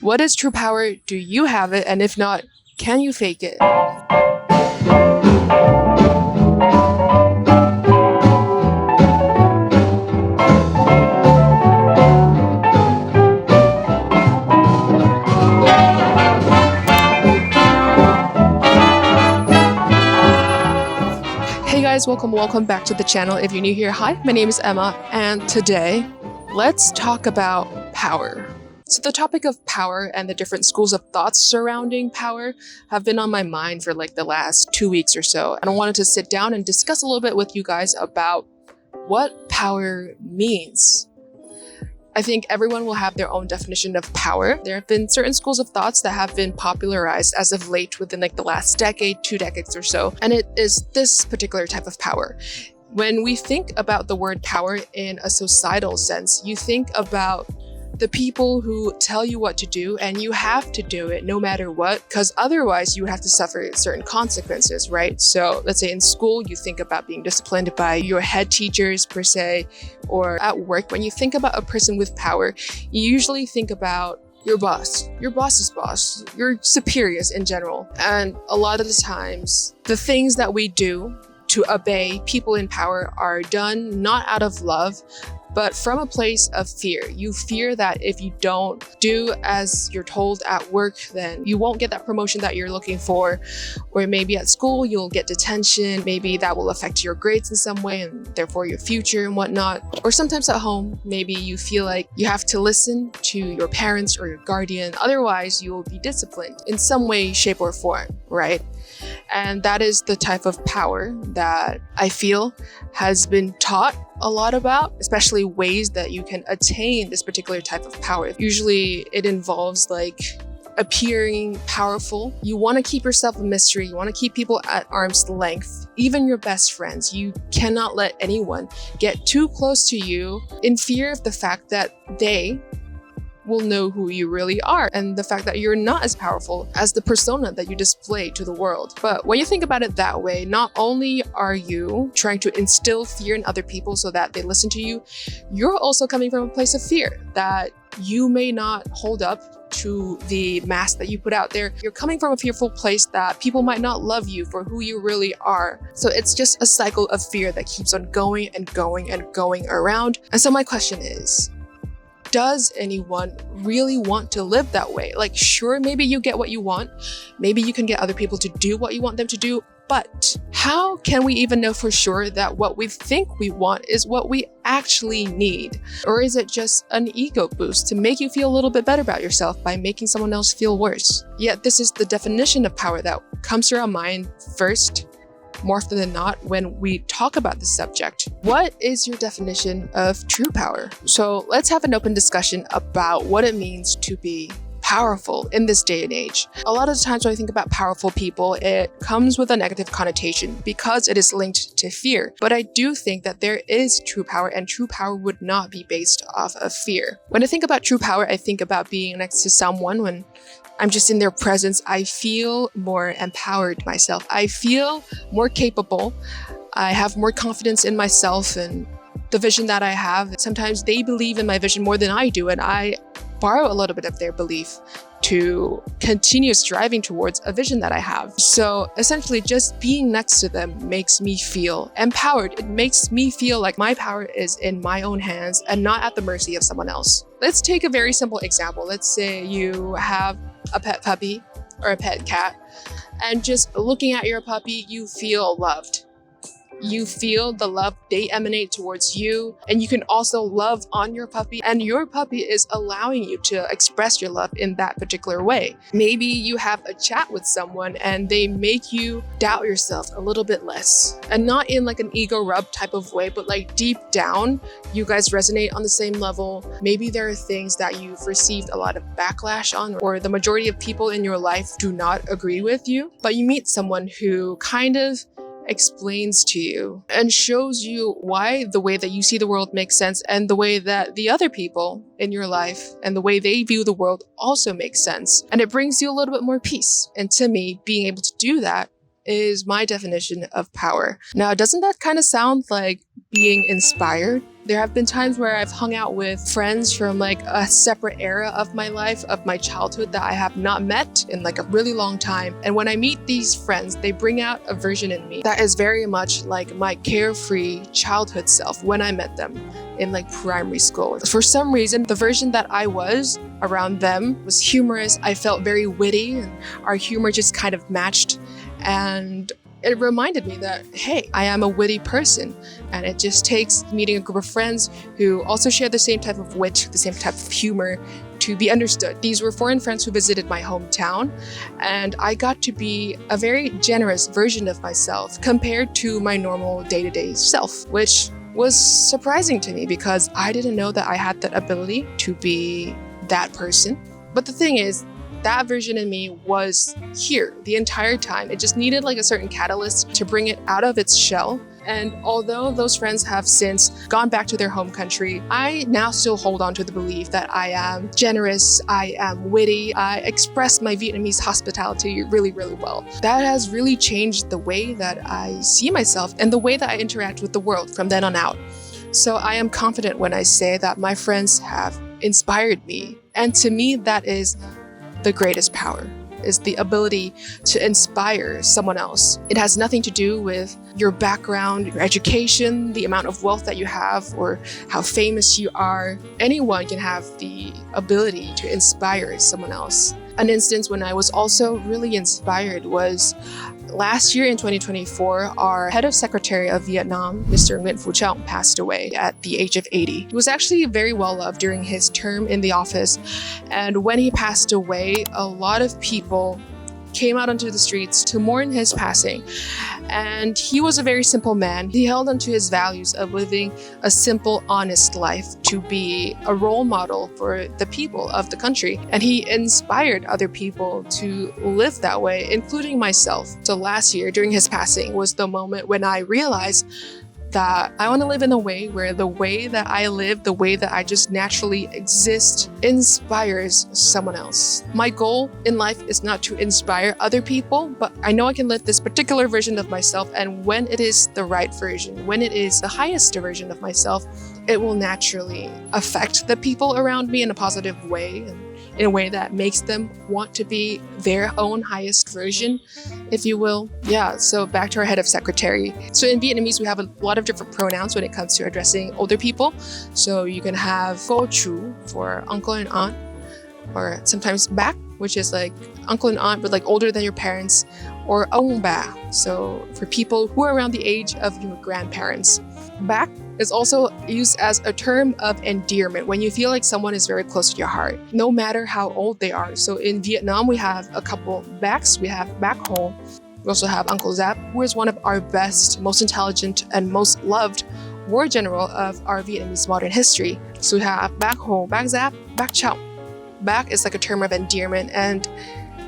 What is true power? Do you have it? And if not, can you fake it? Hey guys, welcome back to the channel. If you're new here, hi, my name is Emma, and today let's talk about power. So the topic of power and the different schools of thoughts surrounding power have been on my mind for like the last 2 weeks or so, and I wanted to sit down and discuss a little bit with you guys about what power means. I think everyone will have their own definition of power. There have been certain schools of thoughts that have been popularized as of late within like the last decade, 2 decades or so, and it is this particular type of power. When we think about the word power in a societal sense, you think about the people who tell you what to do and you have to do it no matter what, because otherwise you would have to suffer certain consequences, right? So let's say in school, you think about being disciplined by your head teachers per se, or at work. When you think about a person with power, you usually think about your boss's boss, your superiors in general. And a lot of the times, the things that we do to obey people in power are done not out of love, but from a place of fear. You fear that if you don't do as you're told at work, then you won't get that promotion that you're looking for. Or maybe at school, you'll get detention. Maybe that will affect your grades in some way and therefore your future and whatnot. Or sometimes at home, maybe you feel like you have to listen to your parents or your guardian. Otherwise, you will be disciplined in some way, shape, or form, right? And that is the type of power that I feel has been taught a lot about, especially ways that you can attain this particular type of power. Usually it involves like appearing powerful. You want to keep yourself a mystery. You want to keep people at arm's length, even your best friends. You cannot let anyone get too close to you in fear of the fact that they will know who you really are and the fact that you're not as powerful as the persona that you display to the world. But when you think about it that way, not only are you trying to instill fear in other people so that they listen to you, you're also coming from a place of fear that you may not hold up to the mask that you put out there. You're coming from a fearful place that people might not love you for who you really are. So it's just a cycle of fear that keeps on going and going and going around. And so my question is, does anyone really want to live that way? Like, sure, maybe you get what you want. Maybe you can get other people to do what you want them to do. But how can we even know for sure that what we think we want is what we actually need? Or is it just an ego boost to make you feel a little bit better about yourself by making someone else feel worse? Yet this is the definition of power that comes to our mind first, more often than not, when we talk about this subject. What is your definition of true power? So let's have an open discussion about what it means to be powerful in this day and age. A lot of the times when I think about powerful people, it comes with a negative connotation because it is linked to fear. But I do think that there is true power, and true power would not be based off of fear. When I think about true power, I think about being next to someone. When I'm just in their presence, I feel more empowered myself. I feel more capable. I have more confidence in myself and the vision that I have. Sometimes they believe in my vision more than I do, and I borrow a little bit of their belief to continue striving towards a vision that I have. So essentially just being next to them makes me feel empowered. It makes me feel like my power is in my own hands and not at the mercy of someone else. Let's take a very simple example. Let's say you have a pet puppy or a pet cat, and just looking at your puppy, you feel loved. You feel the love they emanate towards you, and you can also love on your puppy, and your puppy is allowing you to express your love in that particular way. Maybe you have a chat with someone and they make you doubt yourself a little bit less, and not in like an ego rub type of way, but like deep down, you guys resonate on the same level. Maybe there are things that you've received a lot of backlash on, or the majority of people in your life do not agree with you, but you meet someone who kind of explains to you and shows you why the way that you see the world makes sense, and the way that the other people in your life and the way they view the world also makes sense. And it brings you a little bit more peace. And to me, being able to do that is my definition of power. Now, doesn't that kind of sound like being inspired? There have been times where I've hung out with friends from like a separate era of my life, of my childhood, that I have not met in like a really long time. And when I meet these friends, they bring out a version in me that is very much like my carefree childhood self when I met them in like primary school. For some reason, the version that I was around them was humorous. I felt very witty, and our humor just kind of matched. And it reminded me that, hey, I am a witty person, and it just takes meeting a group of friends who also share the same type of wit, the same type of humor, to be understood. These were foreign friends who visited my hometown, and I got to be a very generous version of myself compared to my normal day-to-day self, which was surprising to me because I didn't know that I had that ability to be that person. But the thing is, that version in me was here the entire time. It just needed like a certain catalyst to bring it out of its shell. And although those friends have since gone back to their home country, I now still hold on to the belief that I am generous, I am witty, I express my Vietnamese hospitality really, really well. That has really changed the way that I see myself and the way that I interact with the world from then on out. So I am confident when I say that my friends have inspired me. And to me, that is the greatest power, is the ability to inspire someone else. It has nothing to do with your background, your education, the amount of wealth that you have, or how famous you are. Anyone can have the ability to inspire someone else. An instance when I was also really inspired was last year in 2024, our head of secretary of Vietnam, Mr. Nguyen Phu Trọng, passed away at the age of 80. He was actually very well loved during his term in the office. And when he passed away, a lot of people came out onto the streets to mourn his passing. And he was a very simple man. He held onto his values of living a simple, honest life to be a role model for the people of the country. And he inspired other people to live that way, including myself. So last year, during his passing, was the moment when I realized that I want to live in a way where the way that I live, the way that I just naturally exist, inspires someone else. My goal in life is not to inspire other people, but I know I can live this particular version of myself, and when it is the right version, when it is the highest version of myself, it will naturally affect the people around me in a positive way, and in a way that makes them want to be their own highest version, if you will. Yeah, so back to our head of secretary. So in Vietnamese, we have a lot of different pronouns when it comes to addressing older people. So you can have cô chú for uncle and aunt, or sometimes bác, which is like uncle and aunt, but like older than your parents, or ông bà, so for people who are around the age of your grandparents. Bác is also used as a term of endearment when you feel like someone is very close to your heart, no matter how old they are. So in Vietnam, we have a couple bác. We have bác Hồ. We also have Uncle Giáp, who is one of our best, most intelligent, and most loved war general of our Vietnamese modern history. So we have bác Hồ, bác Giáp, bác Trọng. Bác is like a term of endearment, and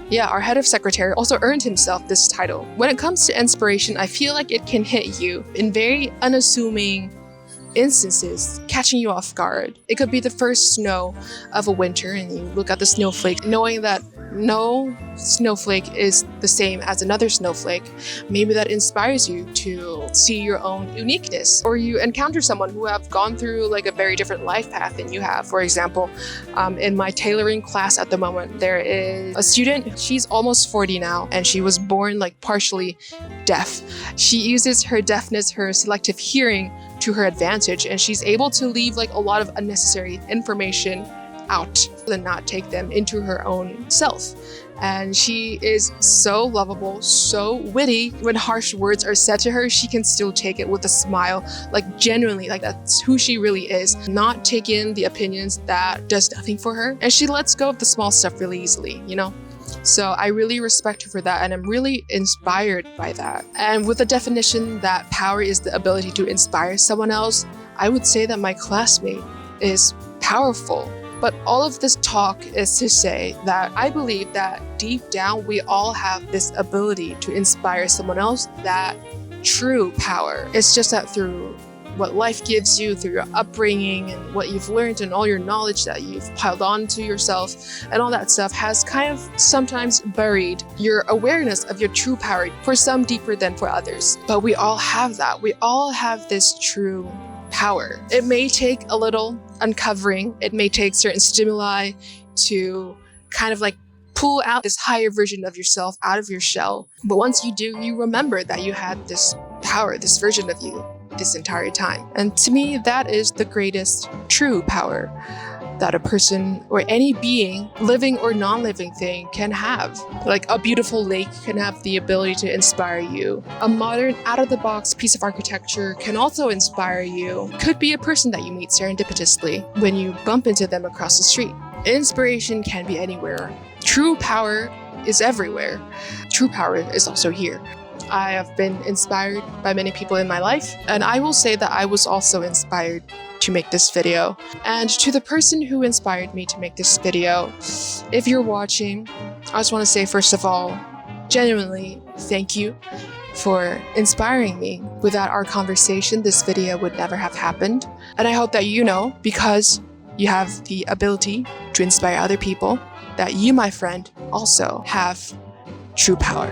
yeah, our head of secretary also earned himself this title. When it comes to inspiration, I feel like it can hit you in very unassuming instances, catching you off guard. It could be the first snow of a winter and you look at the snowflake, knowing that no snowflake is the same as another snowflake. Maybe that inspires you to see your own uniqueness, or you encounter someone who have gone through like a very different life path than you have. For example, in my tailoring class at the moment, there is a student, she's almost 40 now, and she was born like partially deaf. She uses her deafness, her selective hearing, to her advantage, and she's able to leave like a lot of unnecessary information out and not take them into her own self. And she is so lovable, so witty. When harsh words are said to her, she can still take it with a smile, like genuinely, like that's who she really is. Not take in the opinions that does nothing for her. And she lets go of the small stuff really easily, you know? So I really respect her for that, and I'm really inspired by that. And with the definition that power is the ability to inspire someone else, I would say that my classmate is powerful. But all of this talk is to say that I believe that deep down we all have this ability to inspire someone else, that true power. It's just that through what life gives you, through your upbringing and what you've learned and all your knowledge that you've piled on to yourself and all that stuff has kind of sometimes buried your awareness of your true power, for some deeper than for others. But we all have that. We all have this true power. It may take a little uncovering. It may take certain stimuli to kind of like pull out this higher version of yourself out of your shell. But once you do, you remember that you had this power, this version of you this entire time. And to me, that is the greatest true power that a person or any being, living or non-living thing, can have. Like a beautiful lake can have the ability to inspire you. A modern, out-of-the-box piece of architecture can also inspire you. Could be a person that you meet serendipitously when you bump into them across the street. Inspiration can be anywhere. True power is everywhere. True power is also here. I have been inspired by many people in my life, and I will say that I was also inspired to make this video. And to the person who inspired me to make this video, if you're watching, I just want to say, first of all, genuinely thank you for inspiring me. Without our conversation, this video would never have happened. And I hope that you know, because you have the ability to inspire other people, that you, my friend, also have true power.